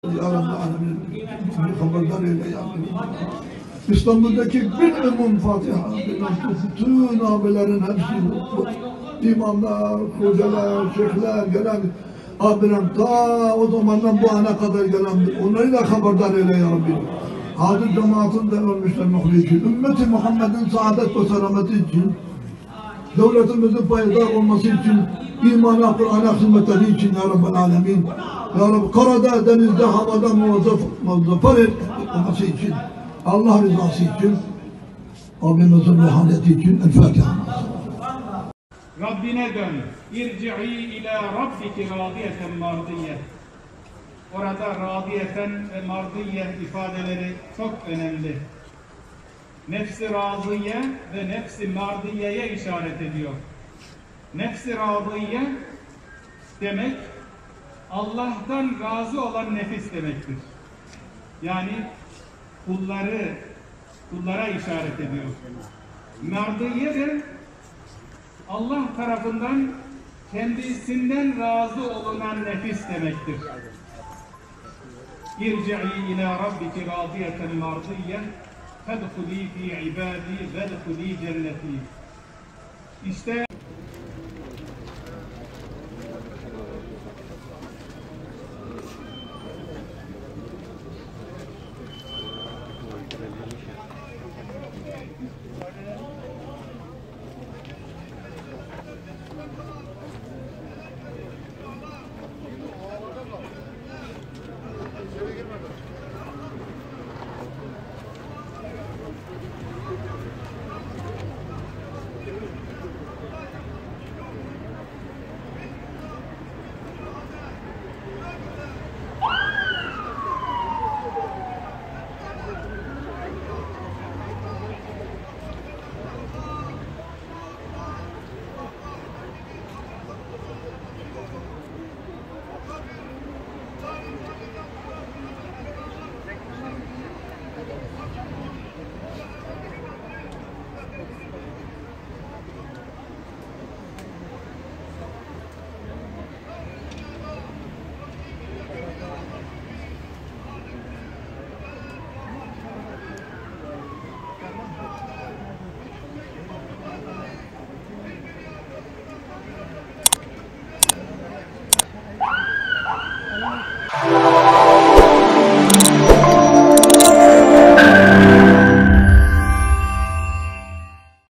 Ya Rabbi alemin, bizi haberdar eyle ya Rabbi. İstanbul'daki bir umum Fatiha, bütün abilerin hepsi, imamlar, hocalar, şeyhler, gelen abilerim ta o zamandan bu ana kadar gelen, onları da haberdar eyle ya Rabbi. Hazır cemaatinde ölmüşler muhli için, ümmeti Muhammed'in saadet ve selameti için, devletimizin payidar olması için, imana, Kur'an'a hizmetleri için ya Rabbel alemin. Ya Rabbi karada, denizde, havada muvaffak olması için, Allah rızası için, abimizin ruhaniyeti için El Fatiha. Rabbine dön. İrci'i ila rabbiki radiyeten mardiye. Orada radiyeten ve mardiye ifadeleri çok önemli. Nefs-i razıye ve nefs-i mardiyeye işaret ediyor. Nefs-i razıye demek Allah'tan razı olan nefis demektir. Yani kullara işaret ediyor. Mardiye de Allah tarafından kendisinden razı olunan nefis demektir. İrci'i ila rabbiki radiyeten mardiye fedhuli fi ibadi vedhuli cenneti. İşte